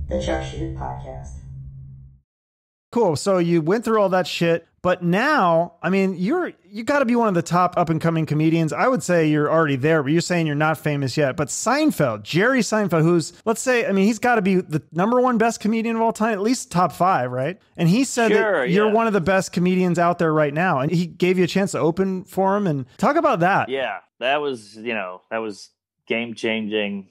The Chuck Shute Podcast. Cool. So you went through all that shit, but now, I mean, you got to be one of the top up and coming comedians. I would say you're already there, but you're saying you're not famous yet. But Seinfeld, Jerry Seinfeld, who's, let's say, I mean, he's got to be the #1 best comedian of all time, at least top 5, right? And he said that you're one of the best comedians out there right now. And he gave you a chance to open for him, and talk about that. Yeah, that was, that was game changing.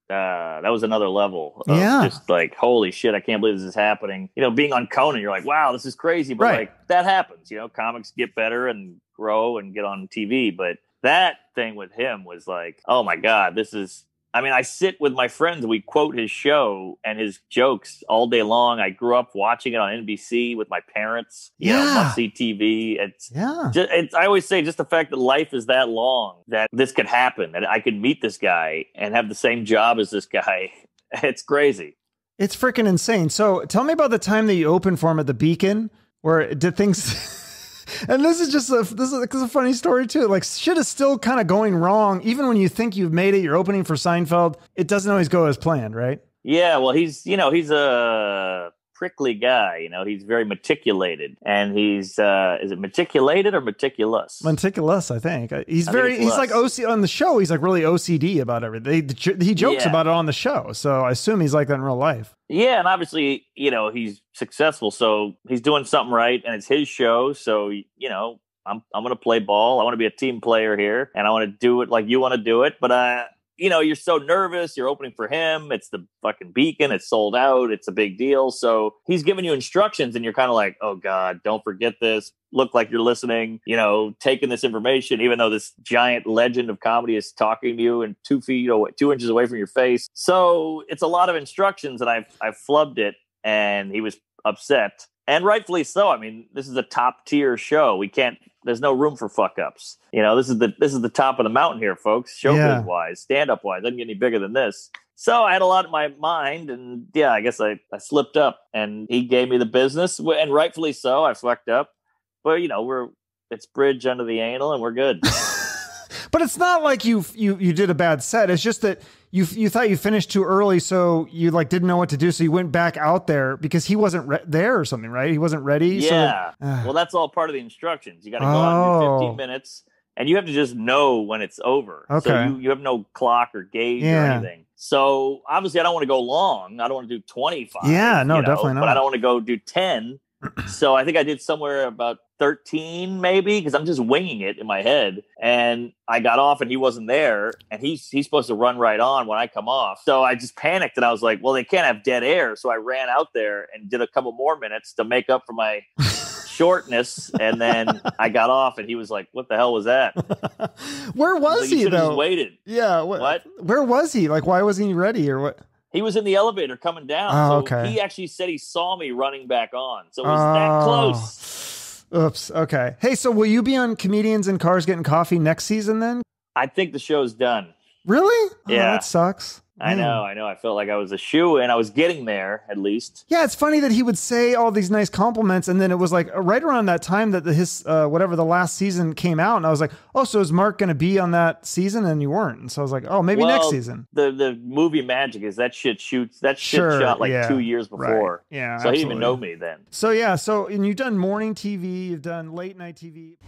That was another level of just like, holy shit, I can't believe this is happening. Being on Conan, you're like, wow, this is crazy. But like, that happens, comics get better and grow and get on TV. But that thing with him was like, oh my God, I sit with my friends, we quote his show and his jokes all day long. I grew up watching it on NBC with my parents, must-see TV. I always say just the fact that life is that long, that this could happen, that I could meet this guy and have the same job as this guy. It's crazy. It's freaking insane. So tell me about the time that you opened for him at the Beacon, where did things... And this is a funny story too. Like, shit is still kind of going wrong. Even when you think you've made it, you're opening for Seinfeld, it doesn't always go as planned, right? Yeah, well, he's a prickly guy. He's very meticulated, and he's is it meticulated or meticulous? Meticulous, I think. He's like OC on the show. He's like really OCD about everything. He jokes about it on the show, so I assume he's like that in real life. Yeah, and obviously, he's successful, so he's doing something right, and it's his show. So, I'm going to play ball. I want to be a team player here, and I want to do it like you want to do it. But you're so nervous. You're opening for him. It's the fucking Beacon. It's sold out. It's a big deal. So he's giving you instructions, and you're kind of like, oh God, don't forget this. Look like you're listening, taking this information, even though this giant legend of comedy is talking to you and 2 inches away from your face. So it's a lot of instructions, and I've flubbed it, and he was upset, and rightfully so. I mean, this is a top tier show. There's no room for fuck ups. This is the top of the mountain here, folks. Showbiz wise, stand up wise, doesn't get any bigger than this. So I had a lot in my mind, and I guess I slipped up, and he gave me the business, and rightfully so. I fucked up, but it's bridge under the anal, and we're good. But it's not like you did a bad set. It's just that you thought you finished too early, so you didn't know what to do. So you went back out there because he wasn't there or something, right? He wasn't ready. Yeah. Well, that's all part of the instructions. You got to go out and do 15 minutes, and you have to just know when it's over. Okay. So you have no clock or gauge or anything. So obviously, I don't want to go long. I don't want to do 25. Yeah, no, definitely not. But I don't want to go do 10. So I think I did somewhere about 13 maybe, because I'm just winging it in my head. And I got off and he wasn't there, and he's supposed to run right on when I come off. So I just panicked, and I was like, well, they can't have dead air. So I ran out there and did a couple more minutes to make up for my shortness. And then I got off, and he was like, what the hell was that? Where was he though? Just waited. Yeah. What? Where was he? Like, why wasn't he ready or what? He was in the elevator coming down. He actually said he saw me running back on. So it was that close. Oops. Okay. Hey, so will you be on Comedians in Cars Getting Coffee next season then? I think the show's done. Really? Yeah. Oh, that sucks. I know. I felt like I was a shoe, and I was getting there at least. Yeah, it's funny that he would say all these nice compliments, and then it was like right around that time that his whatever the last season came out, and I was like, oh, so is Mark going to be on that season? And you weren't, and so I was like, oh, maybe next season. The movie magic is that shit shot like 2 years before. Right. Yeah, so he didn't even know me then. So and you've done morning TV, you've done late night TV.